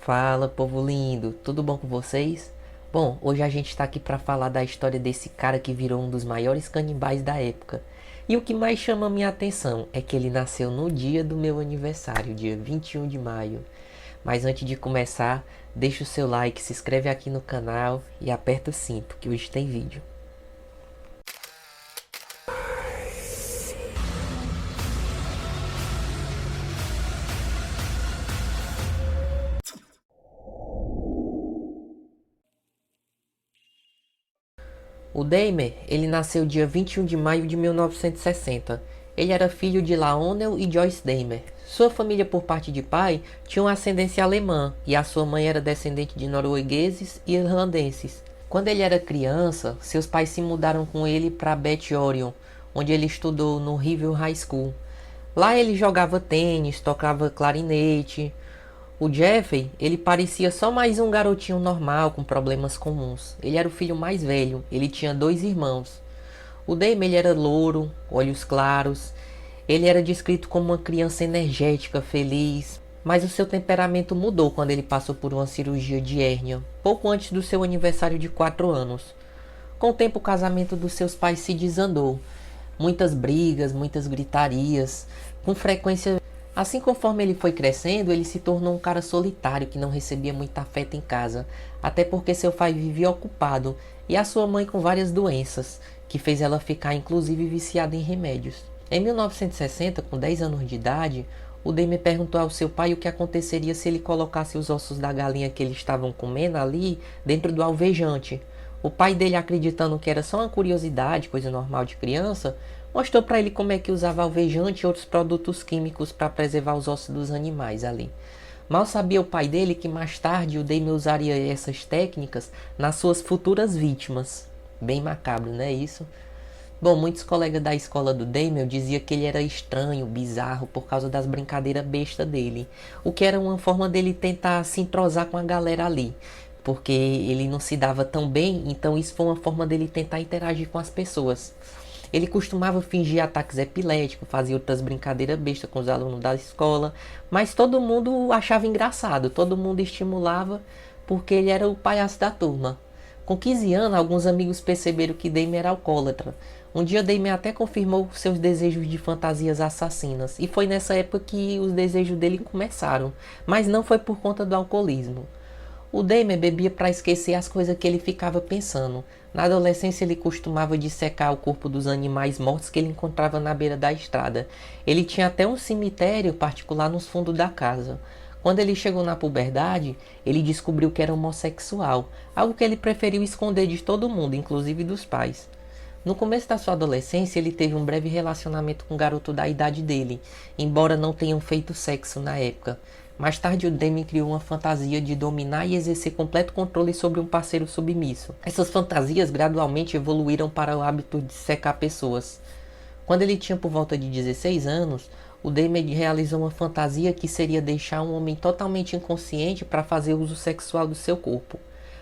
Fala, povo lindo, tudo bom com vocês? Bom, hoje a gente está aqui para falar da história desse cara que virou um dos maiores canibais da época. E o que mais chama minha atenção é que ele nasceu no dia do meu aniversário, dia 21 de maio. Mas antes de começar, deixa o seu like, se inscreve aqui no canal e aperta o cinto, que hoje tem vídeo. O Dahmer, ele nasceu dia 21 de maio de 1960. Ele era filho de Lionel e Joyce Dahmer. Sua família por parte de pai tinha uma ascendência alemã e a sua mãe era descendente de noruegueses e irlandeses. Quando ele era criança, seus pais se mudaram com ele para Beth Orion, onde ele estudou no River High School. Lá ele jogava tênis, tocava clarinete. O Jeffrey, ele parecia só mais um garotinho normal com problemas comuns. Ele era o filho mais velho, ele tinha dois irmãos. O Damon, ele era louro, olhos claros. Ele era descrito como uma criança energética, feliz. Mas o seu temperamento mudou quando ele passou por uma cirurgia de hérnia, pouco antes do seu aniversário de 4 anos. Com o tempo, o casamento dos seus pais se desandou. Muitas brigas, muitas gritarias, com frequência. Assim, conforme ele foi crescendo, ele se tornou um cara solitário que não recebia muito afeto em casa, até porque seu pai vivia ocupado e a sua mãe com várias doenças, que fez ela ficar inclusive viciada em remédios. Em 1960, com 10 anos de idade, o Damon perguntou ao seu pai o que aconteceria se ele colocasse os ossos da galinha que eles estavam comendo ali dentro do alvejante. O pai dele, acreditando que era só uma curiosidade, coisa normal de criança, mostrou para ele como é que usava alvejante e outros produtos químicos para preservar os ossos dos animais ali. Mal sabia o pai dele que mais tarde o Damon usaria essas técnicas nas suas futuras vítimas. Bem macabro, não é isso? Bom, muitos colegas da escola do Damon diziam que ele era estranho, bizarro, por causa das brincadeiras bestas dele. O que era uma forma dele tentar se entrosar com a galera ali. Porque ele não se dava tão bem, então isso foi uma forma dele tentar interagir com as pessoas. Ele costumava fingir ataques epiléticos, fazia outras brincadeiras bestas com os alunos da escola, mas todo mundo achava engraçado, todo mundo estimulava, porque ele era o palhaço da turma. Com 15 anos, alguns amigos perceberam que Damon era alcoólatra. Um dia Damon até confirmou seus desejos de fantasias assassinas, e foi nessa época que os desejos dele começaram, mas não foi por conta do alcoolismo. O Damon bebia para esquecer as coisas que ele ficava pensando. Na adolescência ele costumava dissecar o corpo dos animais mortos que ele encontrava na beira da estrada. Ele tinha até um cemitério particular nos fundos da casa. Quando ele chegou na puberdade, ele descobriu que era homossexual, algo que ele preferiu esconder de todo mundo, inclusive dos pais. No começo da sua adolescência, ele teve um breve relacionamento com um garoto da idade dele, embora não tenham feito sexo na época. Mais tarde, o Damon criou uma fantasia de dominar e exercer completo controle sobre um parceiro submisso. Essas fantasias gradualmente evoluíram para o hábito de secar pessoas. Quando ele tinha por volta de 16 anos, o Damon realizou uma fantasia que seria deixar um homem totalmente inconsciente para fazer uso sexual do seu corpo.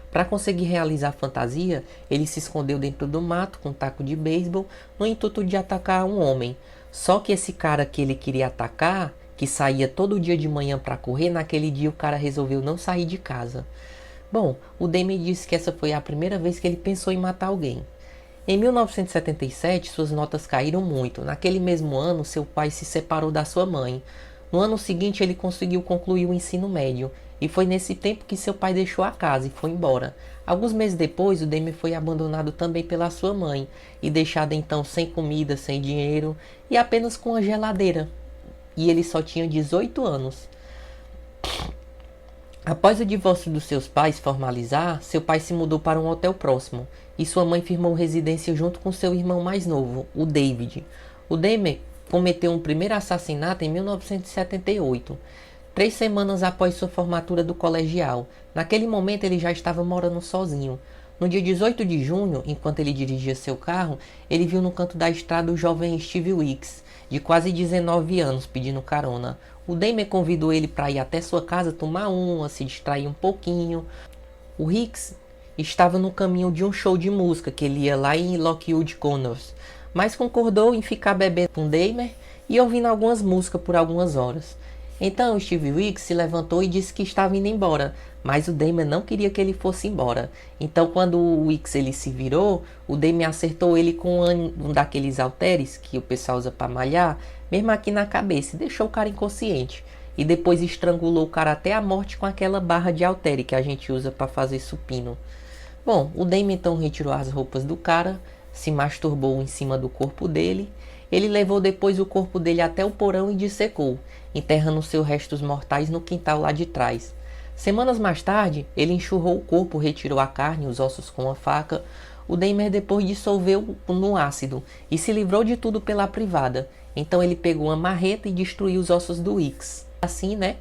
Para conseguir realizar a fantasia, ele se escondeu dentro do mato com um taco de beisebol no intuito de atacar um homem. Só que esse cara que ele queria atacar, que saía todo dia de manhã para correr, naquele dia o cara resolveu não sair de casa. Bom, o Damon disse que essa foi a primeira vez que ele pensou em matar alguém. Em 1977, suas notas caíram muito. Naquele mesmo ano, seu pai se separou da sua mãe. No ano seguinte, ele conseguiu concluir o ensino médio, e foi nesse tempo que seu pai deixou a casa e foi embora. Alguns meses depois, o Damon foi abandonado também pela sua mãe, e deixado então sem comida, sem dinheiro, e apenas com a geladeira. E ele só tinha 18 anos. Após o divórcio dos seus pais formalizar, seu pai se mudou para um hotel próximo e sua mãe firmou residência junto com seu irmão mais novo, o David. O Damon cometeu um primeiro assassinato em 1978, 3 semanas após sua formatura do colegial. Naquele momento ele já estava morando sozinho. No dia 18 de junho, enquanto ele dirigia seu carro, ele viu no canto da estrada o jovem Steve Weeks, de quase 19 anos, pedindo carona. O Damon convidou ele para ir até sua casa tomar uma, se distrair um pouquinho. O Weeks estava no caminho de um show de música que ele ia lá em Lockwood Corners, mas concordou em ficar bebendo com Damon e ouvindo algumas músicas por algumas horas. Então o Steve Weeks se levantou e disse que estava indo embora, mas o Damon não queria que ele fosse embora. Então quando o Weeks ele se virou, o Damon acertou ele com um daqueles halteres que o pessoal usa para malhar, mesmo aqui na cabeça, e deixou o cara inconsciente. E depois estrangulou o cara até a morte com aquela barra de haltere que a gente usa para fazer supino. Bom, o Damon então retirou as roupas do cara, se masturbou em cima do corpo dele. Ele levou depois o corpo dele até o porão e dissecou, enterrando seus restos mortais no quintal lá de trás. Semanas mais tarde, ele enxurrou o corpo, retirou a carne e os ossos com uma faca. O Dahmer depois dissolveu no ácido e se livrou de tudo pela privada. Então ele pegou uma marreta e destruiu os ossos do Weeks. Assim, né?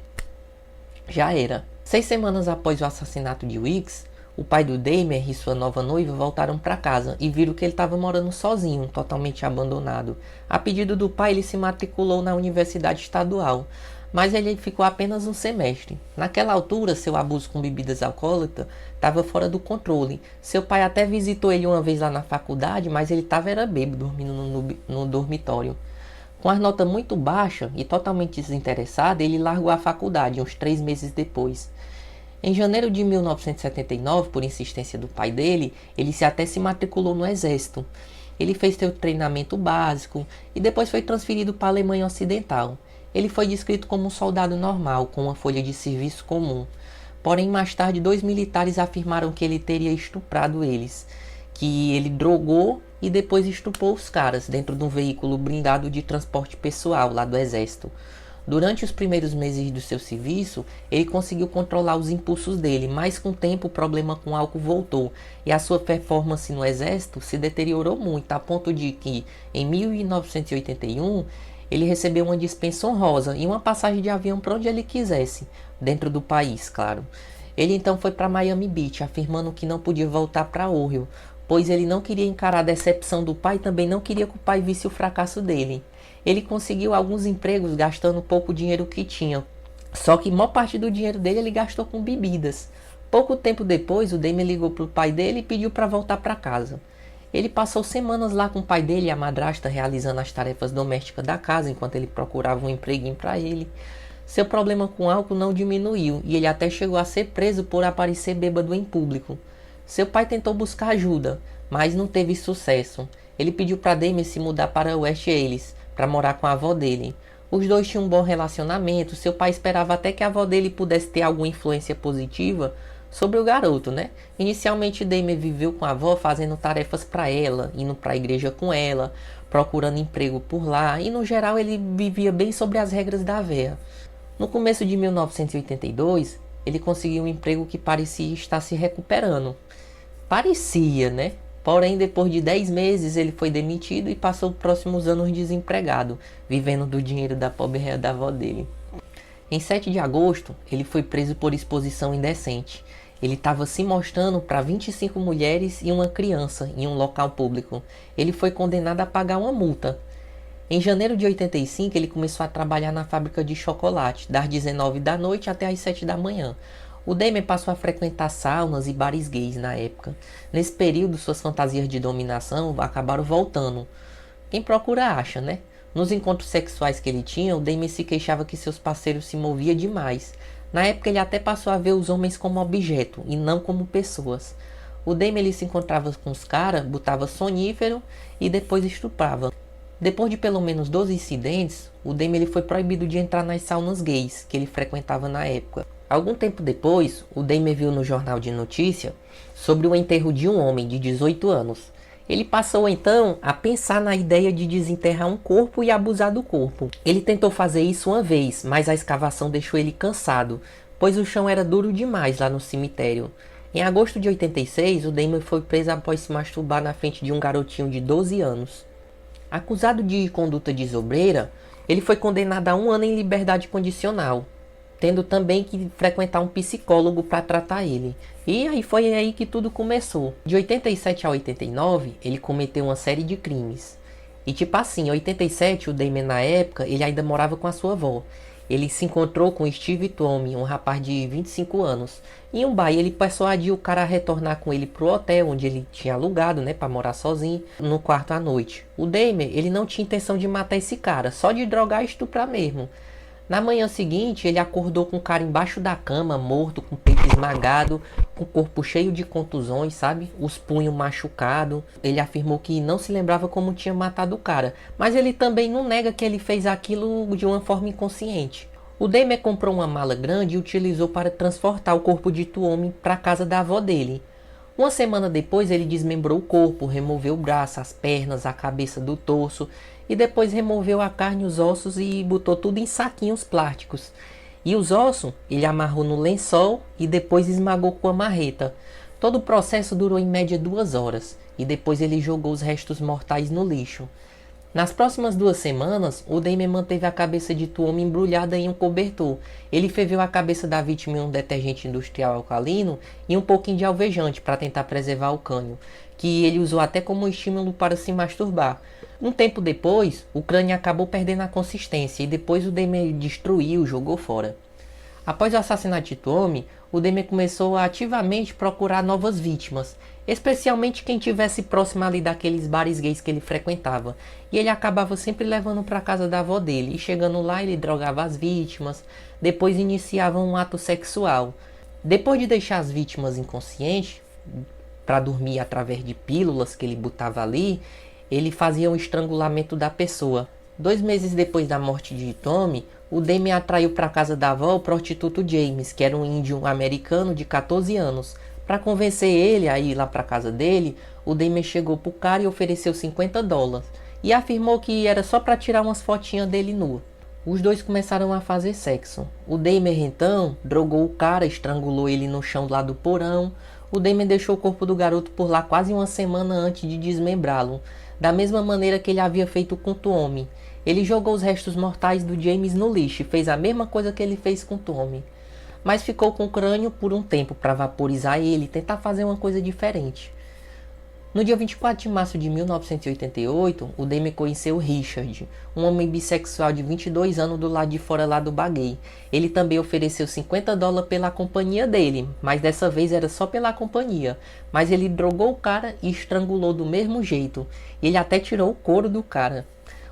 Já era. 6 semanas após o assassinato de Weeks, o pai do Dahmer e sua nova noiva voltaram para casa e viram que ele estava morando sozinho, totalmente abandonado. A pedido do pai, ele se matriculou na Universidade Estadual, mas ele ficou apenas um semestre. Naquela altura, seu abuso com bebidas alcoólicas estava fora do controle. Seu pai até visitou ele uma vez lá na faculdade, mas ele estava bêbado, dormindo no dormitório. Com as notas muito baixas e totalmente desinteressado, ele largou a faculdade uns 3 meses depois. Em janeiro de 1979, por insistência do pai dele, ele até se matriculou no exército. Ele fez seu treinamento básico e depois foi transferido para a Alemanha Ocidental. Ele foi descrito como um soldado normal, com uma folha de serviço comum. Porém, mais tarde, 2 militares afirmaram que ele teria estuprado eles, que ele drogou e depois estuprou os caras dentro de um veículo blindado de transporte pessoal lá do exército. Durante os primeiros meses do seu serviço, ele conseguiu controlar os impulsos dele, mas com o tempo o problema com o álcool voltou e a sua performance no exército se deteriorou muito, a ponto de que, em 1981, ele recebeu uma dispensa honrosa e uma passagem de avião para onde ele quisesse, dentro do país, claro. Ele então foi para Miami Beach, afirmando que não podia voltar para Ohio, pois ele não queria encarar a decepção do pai e também não queria que o pai visse o fracasso dele. Ele conseguiu alguns empregos gastando pouco dinheiro que tinha, só que a maior parte do dinheiro dele ele gastou com bebidas. Pouco tempo depois, o Dahmer ligou para o pai dele e pediu para voltar para casa. Ele passou semanas lá com o pai dele e a madrasta realizando as tarefas domésticas da casa enquanto ele procurava um empreguinho para ele. Seu problema com álcool não diminuiu e ele até chegou a ser preso por aparecer bêbado em público. Seu pai tentou buscar ajuda, mas não teve sucesso. Ele pediu para Dahmer se mudar para West Allis, para morar com a avó dele. Os dois tinham um bom relacionamento, seu pai esperava até que a avó dele pudesse ter alguma influência positiva sobre o garoto, né? Inicialmente Dahmer viveu com a avó fazendo tarefas para ela, indo para a igreja com ela, procurando emprego por lá e no geral ele vivia bem sobre as regras da véia. No começo de 1982, ele conseguiu um emprego que parecia estar se recuperando. Parecia, né? Porém, depois de 10 meses, ele foi demitido e passou os próximos anos desempregado, vivendo do dinheiro da pobre da avó dele. Em 7 de agosto, ele foi preso por exposição indecente. Ele estava se mostrando para 25 mulheres e uma criança em um local público. Ele foi condenado a pagar uma multa. Em janeiro de 85, ele começou a trabalhar na fábrica de chocolate, das 19 da noite até as 7 da manhã. O Dahmer passou a frequentar saunas e bares gays na época. Nesse período, suas fantasias de dominação acabaram voltando. Quem procura acha, né? Nos encontros sexuais que ele tinha, o Dahmer se queixava que seus parceiros se moviam demais. Na época, ele até passou a ver os homens como objeto e não como pessoas. O Dahmer ele se encontrava com os caras, botava sonífero e depois estuprava. Depois de pelo menos 12 incidentes, o Dahmer ele foi proibido de entrar nas saunas gays que ele frequentava na época. Algum tempo depois, o Dahmer viu no jornal de notícia sobre o enterro de um homem de 18 anos. Ele passou então a pensar na ideia de desenterrar um corpo e abusar do corpo. Ele tentou fazer isso uma vez, mas a escavação deixou ele cansado, pois o chão era duro demais lá no cemitério. Em agosto de 86, o Dahmer foi preso após se masturbar na frente de um garotinho de 12 anos. Acusado de conduta desobreira, ele foi condenado a 1 ano em liberdade condicional, tendo também que frequentar um psicólogo para tratar ele. E aí foi aí que tudo começou. De 87 a 89, ele cometeu uma série de crimes. E tipo assim, em 87, o Dahmer na época, ele ainda morava com a sua avó. Ele se encontrou com Steve Twomey, um rapaz de 25 anos. Em um bar, ele persuadiu o cara a retornar com ele pro hotel, onde ele tinha alugado, né, para morar sozinho, no quarto à noite. O Dahmer, ele não tinha intenção de matar esse cara, só de drogar e estuprar mesmo. Na manhã seguinte, ele acordou com o cara embaixo da cama, morto, com o peito esmagado, com o corpo cheio de contusões, sabe? Os punhos machucados. Ele afirmou que não se lembrava como tinha matado o cara, mas ele também não nega que ele fez aquilo de uma forma inconsciente. O Dahmer comprou uma mala grande e utilizou para transportar o corpo de Tuomi para a casa da avó dele. Uma semana depois, ele desmembrou o corpo, removeu o braço, as pernas, a cabeça do torso e depois removeu a carne, os ossos e botou tudo em saquinhos plásticos. E os ossos ele amarrou no lençol e depois esmagou com a marreta. Todo o processo durou em média 2 horas e depois ele jogou os restos mortais no lixo. Nas próximas 2 semanas, o Dahmer manteve a cabeça de Tuomi embrulhada em um cobertor. Ele ferveu a cabeça da vítima em um detergente industrial alcalino e um pouquinho de alvejante para tentar preservar o crânio, que ele usou até como estímulo para se masturbar. Um tempo depois, o crânio acabou perdendo a consistência e depois o Dahmer destruiu, jogou fora. Após o assassinato de Tuomi, o Dahmer começou a ativamente procurar novas vítimas, especialmente quem estivesse próximo ali daqueles bares gays que ele frequentava. E ele acabava sempre levando para casa da avó dele, e chegando lá ele drogava as vítimas, depois iniciava um ato sexual. Depois de deixar as vítimas inconscientes, para dormir através de pílulas que ele botava ali, ele fazia um estrangulamento da pessoa. 2 meses depois da morte de Tommy, o Dahmer atraiu para a casa da avó o prostituto James, que era um índio americano de 14 anos. Para convencer ele a ir lá para a casa dele, o Dahmer chegou pro cara e ofereceu $50 e afirmou que era só para tirar umas fotinhas dele nu. Os dois começaram a fazer sexo. O Dahmer então drogou o cara, estrangulou ele no chão lá do porão. O Dahmer deixou o corpo do garoto por lá quase uma semana antes de desmembrá-lo, da mesma maneira que ele havia feito com Tuomi. Ele jogou os restos mortais do James no lixo e fez a mesma coisa que ele fez com Tuomi, mas ficou com o crânio por um tempo para vaporizar ele e tentar fazer uma coisa diferente. No dia 24 de março de 1988, o Dahmer conheceu Richard, um homem bissexual de 22 anos do lado de fora lá do baguei. Ele também ofereceu $50 pela companhia dele, mas dessa vez era só pela companhia. Mas ele drogou o cara e estrangulou do mesmo jeito. Ele até tirou o couro do cara.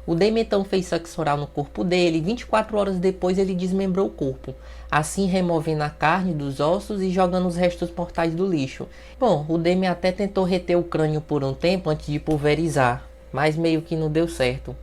O Dahmer então fez sexo oral no corpo dele e 24 horas depois ele desmembrou o corpo, assim removendo a carne dos ossos e jogando os restos mortais do lixo. Bom, o Dahmer até tentou reter o crânio por um tempo antes de pulverizar, mas meio que não deu certo.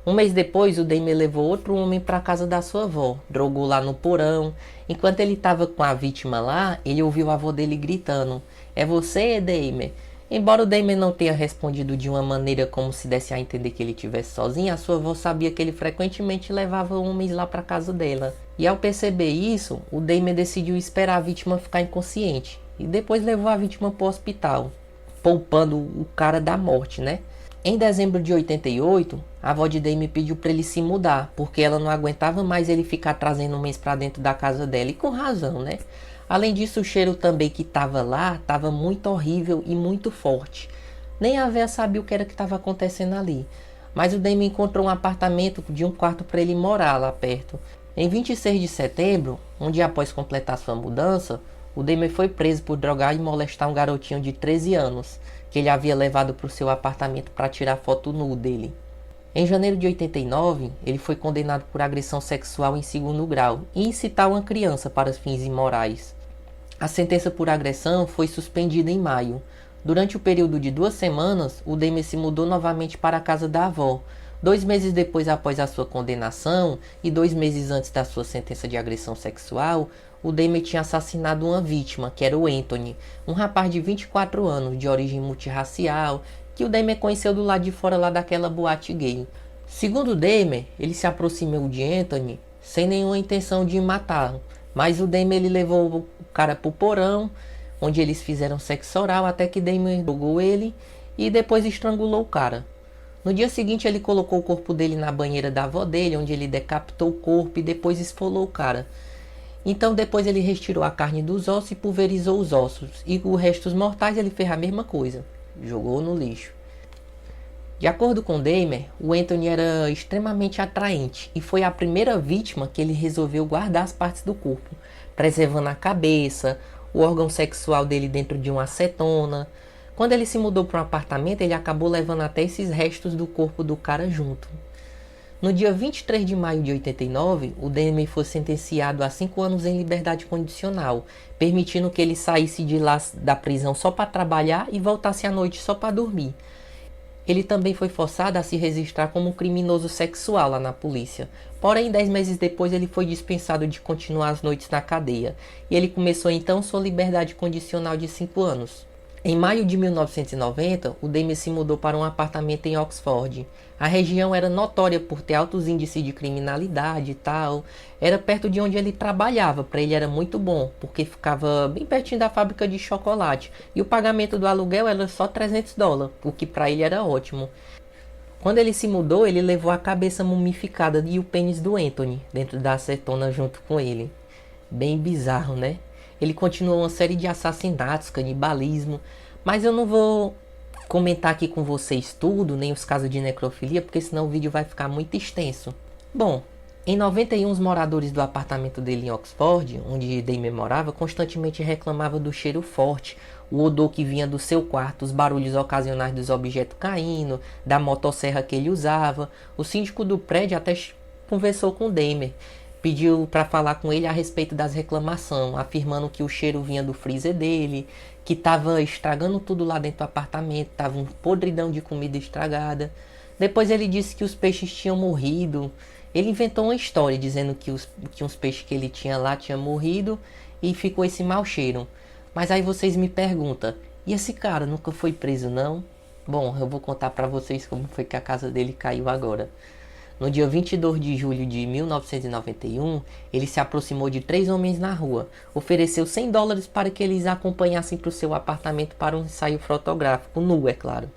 Um mês depois, o Dahmer levou outro homem para a casa da sua avó, drogou lá no porão. Enquanto ele estava com a vítima lá, ele ouviu a avó dele gritando: "É você, Dahmer?" Embora o Dahmer não tenha respondido de uma maneira como se desse a entender que ele estivesse sozinho, a sua avó sabia que ele frequentemente levava homens lá para casa dela. E ao perceber isso, o Dahmer decidiu esperar a vítima ficar inconsciente e depois levou a vítima para o hospital, poupando o cara da morte, né? Em dezembro de 88, a avó de Dahmer pediu para ele se mudar, porque ela não aguentava mais ele ficar trazendo homens para dentro da casa dela, e com razão, né? Além disso, o cheiro também que estava lá estava muito horrível e muito forte. Nem a véia sabia o que era que estava acontecendo ali. Mas o Dahmer encontrou um apartamento de um quarto para ele morar lá perto. Em 26 de setembro, um dia após completar sua mudança, o Dahmer foi preso por drogar e molestar um garotinho de 13 anos, que ele havia levado para o seu apartamento para tirar foto nu dele. Em janeiro de 89, ele foi condenado por agressão sexual em 2º grau e incitar uma criança para fins imorais. A sentença por agressão foi suspendida em maio. Durante o período de 2 semanas, o Dahmer se mudou novamente para a casa da avó. 2 meses depois após a sua condenação e 2 meses antes da sua sentença de agressão sexual, o Dahmer tinha assassinado uma vítima, que era o Anthony, um rapaz de 24 anos, de origem multirracial, que o Dahmer conheceu do lado de fora lá daquela boate gay. Segundo o Dahmer, ele se aproximou de Anthony sem nenhuma intenção de matá-lo, mas o Dahmer ele levou o cara pro porão, onde eles fizeram sexo oral até que Dahmer drogou ele e depois estrangulou o cara. No dia seguinte ele colocou o corpo dele na banheira da avó dele, onde ele decapitou o corpo e depois esfolou o cara. Então depois ele retirou a carne dos ossos e pulverizou os ossos, e os restos mortais ele fez a mesma coisa, jogou no lixo. De acordo com Dahmer, o Anthony era extremamente atraente e foi a primeira vítima que ele resolveu guardar as partes do corpo, preservando a cabeça, o órgão sexual dele dentro de uma acetona. Quando ele se mudou para um apartamento, ele acabou levando até esses restos do corpo do cara junto. No dia 23 de maio de 89, o Dahmer foi sentenciado a 5 anos em liberdade condicional, permitindo que ele saísse de lá da prisão só para trabalhar e voltasse à noite só para dormir. Ele também foi forçado a se registrar como um criminoso sexual lá na polícia. Porém, 10 meses depois ele foi dispensado de continuar as noites na cadeia. E ele começou então sua liberdade condicional de 5 anos. Em maio de 1990, o Dahmer se mudou para um apartamento em Oxford. A região era notória por ter altos índices de criminalidade e tal. Era perto de onde ele trabalhava, para ele era muito bom, porque ficava bem pertinho da fábrica de chocolate. E o pagamento do aluguel era só $300, o que para ele era ótimo. Quando ele se mudou, ele levou a cabeça mumificada e o pênis do Anthony dentro da acetona junto com ele. Bem bizarro, né? Ele continuou uma série de assassinatos, canibalismo, mas eu não vou comentar aqui com vocês tudo, nem os casos de necrofilia, porque senão o vídeo vai ficar muito extenso. Bom, em 91 os moradores do apartamento dele em Oxford, onde Dahmer morava, constantemente reclamavam do cheiro forte, o odor que vinha do seu quarto, os barulhos ocasionais dos objetos caindo, da motosserra que ele usava. O síndico do prédio até conversou com Dahmer, pediu para falar com ele a respeito das reclamações, afirmando que o cheiro vinha do freezer dele, que estava estragando tudo lá dentro do apartamento, estava um podridão de comida estragada. Depois ele disse que os peixes tinham morrido. Ele inventou uma história dizendo que uns peixes que ele tinha lá tinham morrido e ficou esse mau cheiro. Mas aí vocês me perguntam, e esse cara nunca foi preso não? Bom, eu vou contar para vocês como foi que a casa dele caiu agora. No dia 22 de julho de 1991, ele se aproximou de 3 homens na rua, ofereceu $100 para que eles acompanhassem para o seu apartamento para um ensaio fotográfico, nu, é claro,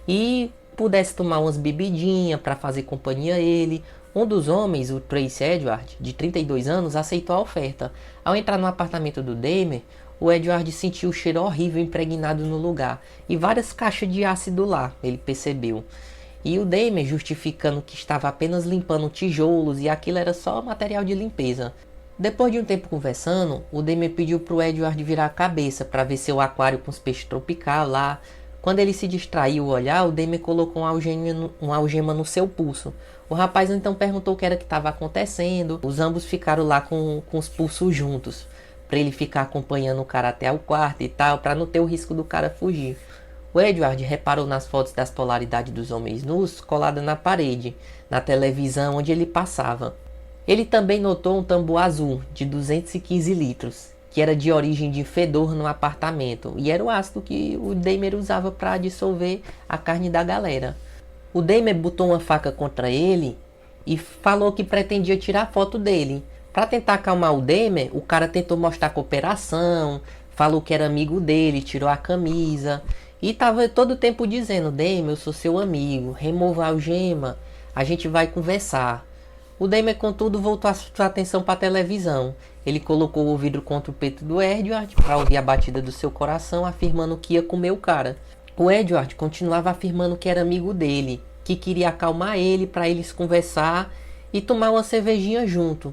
e pudesse tomar umas bebidinhas para fazer companhia a ele. Um dos homens, o Tracy Edward, de 32 anos, aceitou a oferta. Ao entrar no apartamento do Dahmer, o Edward sentiu o cheiro horrível impregnado no lugar e várias caixas de ácido lá, ele percebeu. E o Dahmer justificando que estava apenas limpando tijolos e aquilo era só material de limpeza. Depois de um tempo conversando, o Dahmer pediu para o Edward virar a cabeça para ver seu aquário com os peixes tropicais lá. Quando ele se distraiu o olhar, o Dahmer colocou uma algema no seu pulso. O rapaz então perguntou o que era que estava acontecendo. Os ambos ficaram lá com os pulsos juntos, para ele ficar acompanhando o cara até o quarto e tal, para não ter o risco do cara fugir. O Edward reparou nas fotos das polaridades dos homens nus coladas na parede, na televisão onde ele passava. Ele também notou um tambor azul de 215 litros, que era de origem de fedor no apartamento, e era o ácido que o Dahmer usava para dissolver a carne da galera. O Dahmer botou uma faca contra ele e falou que pretendia tirar foto dele. Para tentar acalmar o Dahmer, o cara tentou mostrar cooperação, falou que era amigo dele, tirou a camisa e tava todo o tempo dizendo: Dahmer, eu sou seu amigo, remova a algema, a gente vai conversar. O Dahmer, contudo, voltou a sua atenção para a televisão. Ele colocou o vidro contra o peito do Edward para ouvir a batida do seu coração, afirmando que ia comer o cara. O Edward continuava afirmando que era amigo dele, que queria acalmar ele para eles conversar e tomar uma cervejinha junto.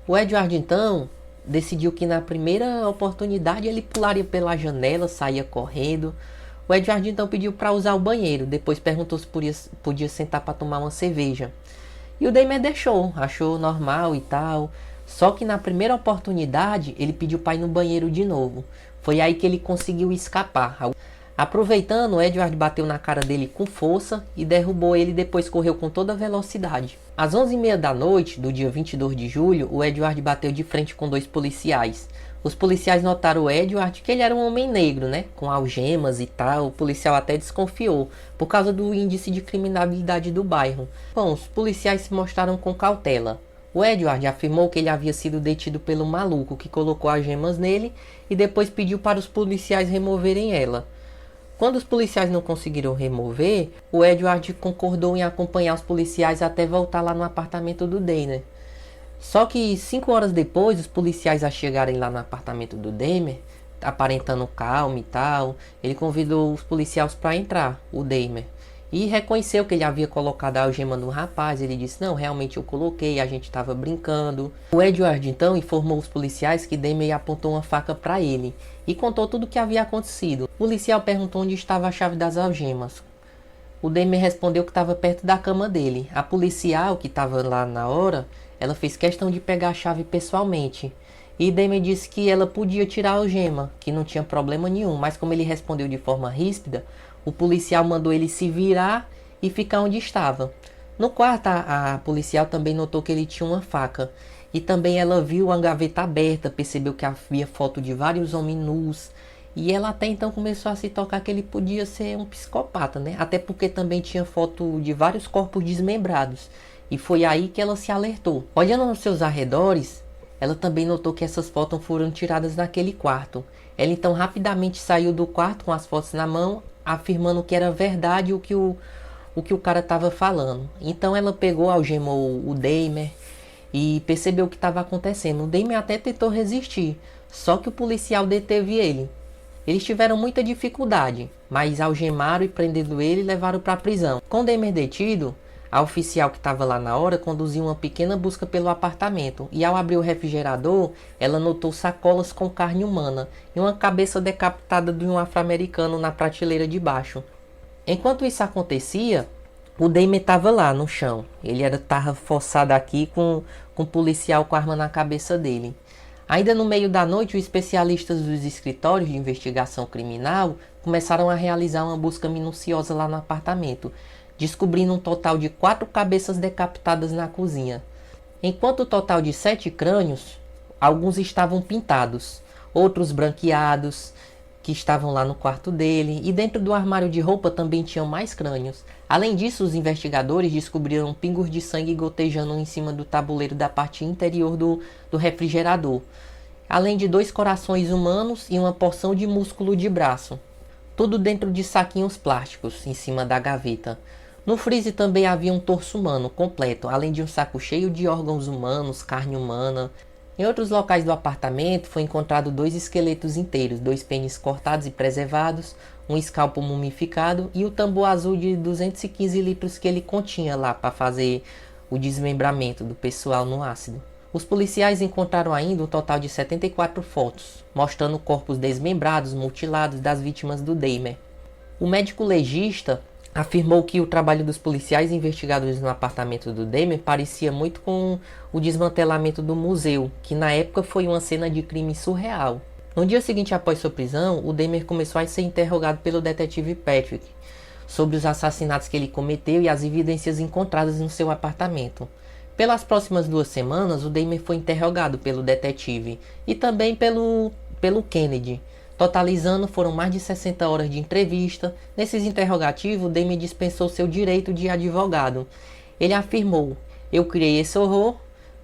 O Edward então decidiu que na primeira oportunidade ele pularia pela janela, saía correndo. O Edward então pediu para usar o banheiro, depois perguntou se podia sentar para tomar uma cerveja. E o Dahmer deixou, achou normal e tal. Só que na primeira oportunidade ele pediu para ir no banheiro de novo. Foi aí que ele conseguiu escapar. Aproveitando, o Edward bateu na cara dele com força e derrubou ele, depois correu com toda a velocidade. Às 11h30 da noite do dia 22 de julho, o Edward bateu de frente com 2 policiais. Os policiais notaram o Edward, que ele era um homem negro, né, com algemas e tal. O policial até desconfiou, por causa do índice de criminalidade do bairro. Bom, os policiais se mostraram com cautela. O Edward afirmou que ele havia sido detido pelo maluco que colocou algemas nele e depois pediu para os policiais removerem ela. Quando os policiais não conseguiram remover, o Edward concordou em acompanhar os policiais até voltar lá no apartamento do Dahmer. Só que 5 horas depois, os policiais a chegarem lá no apartamento do Dahmer, aparentando calma e tal, ele convidou os policiais para entrar, o Dahmer, e reconheceu que ele havia colocado a algema no rapaz. Ele disse: não, realmente eu coloquei, a gente estava brincando. O Edward então informou os policiais que Dahmer apontou uma faca para ele e contou tudo o que havia acontecido. O policial perguntou onde estava a chave das algemas. O Dahmer respondeu que estava perto da cama dele. A policial, que estava lá na hora, ela fez questão de pegar a chave pessoalmente. E Dahmer disse que ela podia tirar a algema, que não tinha problema nenhum. Mas como ele respondeu de forma ríspida, o policial mandou ele se virar e ficar onde estava. No quarto, a policial também notou que ele tinha uma faca. E também ela viu a gaveta aberta, percebeu que havia foto de vários homens nus. E ela até então começou a se tocar que ele podia ser um psicopata, né? Até porque também tinha foto de vários corpos desmembrados. E foi aí que ela se alertou. Olhando nos seus arredores, ela também notou que essas fotos foram tiradas naquele quarto. Ela então rapidamente saiu do quarto com as fotos na mão, afirmando que era verdade o que o cara estava falando. Então ela pegou, algemou o Dahmer e percebeu o que estava acontecendo. O Dahmer até tentou resistir, só que o policial deteve ele. Eles tiveram muita dificuldade, mas algemaram e prendendo ele levaram para a prisão. Com o Dahmer detido, a oficial que estava lá na hora conduziu uma pequena busca pelo apartamento e ao abrir o refrigerador, ela notou sacolas com carne humana e uma cabeça decapitada de um afro-americano na prateleira de baixo. Enquanto isso acontecia, o Dahmer estava lá no chão. Ele estava forçado aqui com um policial com a arma na cabeça dele. Ainda no meio da noite, os especialistas dos escritórios de investigação criminal começaram a realizar uma busca minuciosa lá no apartamento, descobrindo um total de 4 cabeças decapitadas na cozinha. Enquanto o total de 7 crânios, alguns estavam pintados, outros branqueados, que estavam lá no quarto dele, e dentro do armário de roupa também tinham mais crânios. Além disso, os investigadores descobriram pingos de sangue gotejando em cima do tabuleiro da parte interior do refrigerador, além de 2 corações humanos e uma porção de músculo de braço. Tudo dentro de saquinhos plásticos, em cima da gaveta. No freezer também havia um torso humano completo, além de um saco cheio de órgãos humanos, carne humana. Em outros locais do apartamento foi encontrado 2 esqueletos inteiros, 2 pênis cortados e preservados, um escalpo mumificado e o tambor azul de 215 litros que ele continha lá para fazer o desmembramento do pessoal no ácido. Os policiais encontraram ainda um total de 74 fotos, mostrando corpos desmembrados, mutilados das vítimas do Dahmer. O médico legista afirmou que o trabalho dos policiais e investigadores no apartamento do Dahmer parecia muito com o desmantelamento do museu, que na época foi uma cena de crime surreal. No dia seguinte após sua prisão, o Dahmer começou a ser interrogado pelo detetive Patrick sobre os assassinatos que ele cometeu e as evidências encontradas no seu apartamento. Pelas próximas 2 semanas, o Dahmer foi interrogado pelo detetive e também pelo Kennedy. Totalizando, foram mais de 60 horas de entrevista. Nesses interrogativos, o Dahmer dispensou seu direito de advogado. Ele afirmou: "Eu criei esse horror,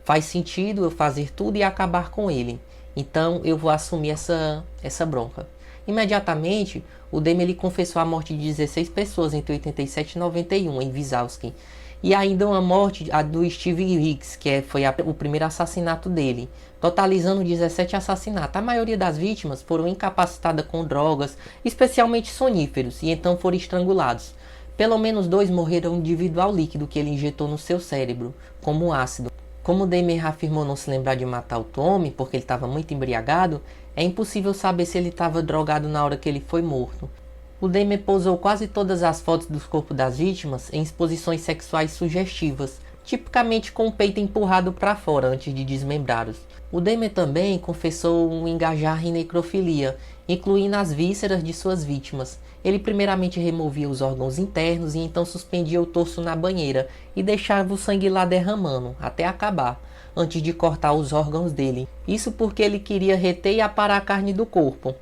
faz sentido eu fazer tudo e acabar com ele. Então eu vou assumir essa bronca." Imediatamente, o Dahmer confessou a morte de 16 pessoas entre 87 e 91 em Wazowski. E ainda uma morte, a do Steve Hicks, que foi o primeiro assassinato dele, totalizando 17 assassinatos. A maioria das vítimas foram incapacitadas com drogas, especialmente soníferos, e então foram estrangulados. Pelo menos 2 morreram devido ao líquido que ele injetou no seu cérebro, como ácido. Como Dahmer afirmou não se lembrar de matar o Tommy, porque ele estava muito embriagado, é impossível saber se ele estava drogado na hora que ele foi morto. O Dahmer posou quase todas as fotos dos corpos das vítimas em exposições sexuais sugestivas, tipicamente com o peito empurrado para fora antes de desmembrá-los. O Dahmer também confessou um engajar em necrofilia, incluindo as vísceras de suas vítimas. Ele primeiramente removia os órgãos internos e então suspendia o torso na banheira e deixava o sangue lá derramando, até acabar, antes de cortar os órgãos dele. Isso porque ele queria reter e aparar a carne do corpo.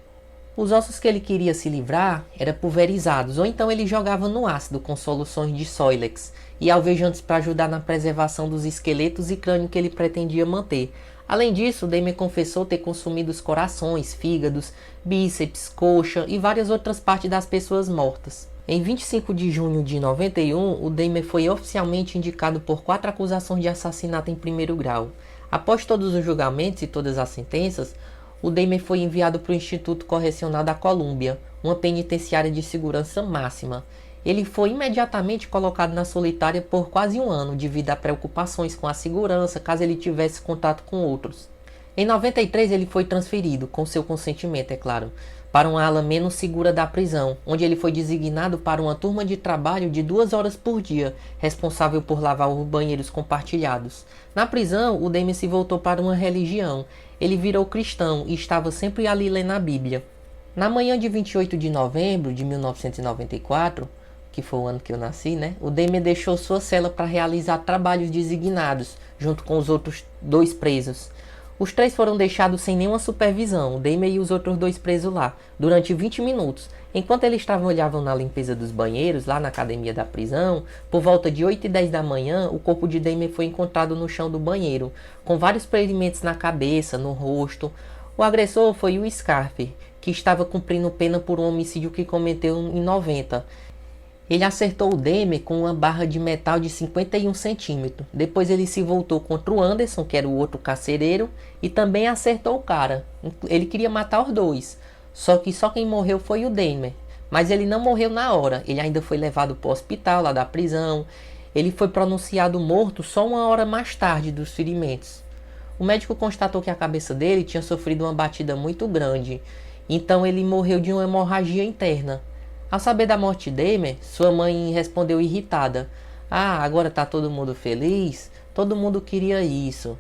Os ossos que ele queria se livrar eram pulverizados, ou então ele jogava no ácido com soluções de Soilex e alvejantes para ajudar na preservação dos esqueletos e crânio que ele pretendia manter. Além disso, Dahmer confessou ter consumido os corações, fígados, bíceps, coxa e várias outras partes das pessoas mortas. Em 25 de junho de 91, o Dahmer foi oficialmente indicado por 4 acusações de assassinato em primeiro grau. Após todos os julgamentos e todas as sentenças, o Dahmer foi enviado para o Instituto Correcional da Colômbia, uma penitenciária de segurança máxima. Ele foi imediatamente colocado na solitária por quase um ano, devido a preocupações com a segurança, caso ele tivesse contato com outros. Em 93 ele foi transferido, com seu consentimento, é claro, para uma ala menos segura da prisão, onde ele foi designado para uma turma de trabalho de 2 horas por dia, responsável por lavar os banheiros compartilhados. Na prisão, o Dahmer se voltou para uma religião. Ele virou cristão e estava sempre ali lendo a Bíblia. Na manhã de 28 de novembro de 1994, que foi o ano que eu nasci, né? O Dahmer deixou sua cela para realizar trabalhos designados, junto com os outros 2 presos. Os 3 foram deixados sem nenhuma supervisão, o Dahmer e os outros 2 presos lá, durante 20 minutos. Enquanto eles trabalhavam na limpeza dos banheiros, lá na academia da prisão, por volta de 8h10 da manhã, o corpo de Dahmer foi encontrado no chão do banheiro, com vários ferimentos na cabeça, no rosto. O agressor foi o Scarfe, que estava cumprindo pena por um homicídio que cometeu em 90. Ele acertou o Dahmer com uma barra de metal de 51 centímetros. Depois ele se voltou contra o Anderson, que era o outro carcereiro, e também acertou o cara. Ele queria matar os 2. Só que só quem morreu foi o Dahmer. Mas ele não morreu na hora. Ele ainda foi levado para o hospital lá da prisão. Ele foi pronunciado morto só 1 hora mais tarde dos ferimentos. O médico constatou que a cabeça dele tinha sofrido uma batida muito grande. Então ele morreu de uma hemorragia interna. Ao saber da morte de Dahmer, sua mãe respondeu irritada: "Ah, agora tá todo mundo feliz? Todo mundo queria isso."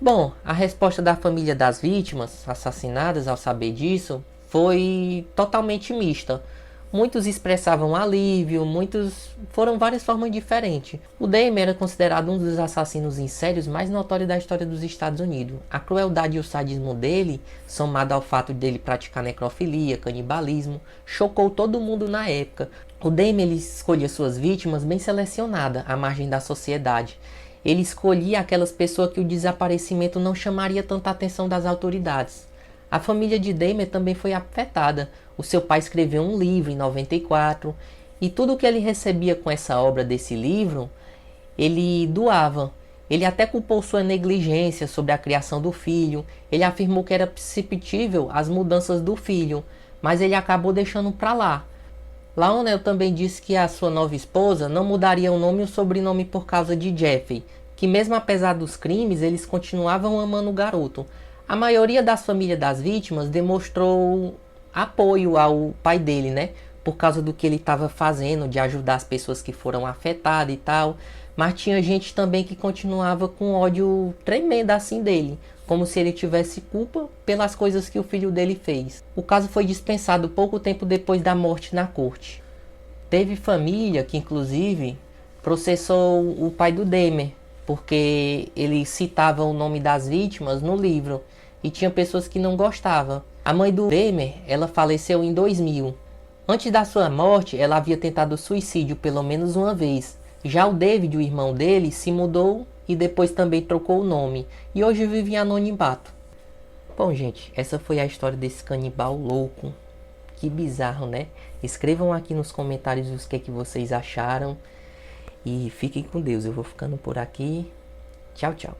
Bom, a resposta da família das vítimas assassinadas ao saber disso foi totalmente mista. Muitos expressavam alívio, muitos foram várias formas diferentes. O Dahmer era considerado um dos assassinos em série mais notórios da história dos Estados Unidos. A crueldade e o sadismo dele, somado ao fato dele praticar necrofilia, canibalismo, chocou todo mundo na época. O Dahmer ele escolhia suas vítimas bem selecionadas, à margem da sociedade. Ele escolhia aquelas pessoas que o desaparecimento não chamaria tanta atenção das autoridades. A família de Dahmer também foi afetada. O seu pai escreveu um livro em 94 e tudo que ele recebia com essa obra desse livro, ele doava. Ele até culpou sua negligência sobre a criação do filho. Ele afirmou que era perceptível as mudanças do filho, mas ele acabou deixando para lá. Laonel também disse que a sua nova esposa não mudaria o nome e o sobrenome por causa de Jeffrey, que mesmo apesar dos crimes, eles continuavam amando o garoto. A maioria das famílias das vítimas demonstrou apoio ao pai dele, né? Por causa do que ele estava fazendo, de ajudar as pessoas que foram afetadas e tal. Mas tinha gente também que continuava com ódio tremendo assim dele, como se ele tivesse culpa pelas coisas que o filho dele fez. O caso foi dispensado pouco tempo depois da morte na corte. Teve família que inclusive processou o pai do Dahmer, porque ele citava o nome das vítimas no livro. E tinha pessoas que não gostavam. A mãe do Dahmer, ela faleceu em 2000. Antes da sua morte, ela havia tentado suicídio pelo menos uma vez. Já o David, o irmão dele, se mudou e depois também trocou o nome. E hoje vive em anonimato. Bom, gente, essa foi a história desse canibal louco. Que bizarro, né? Escrevam aqui nos comentários o que vocês acharam. E fiquem com Deus. Eu vou ficando por aqui. Tchau, tchau.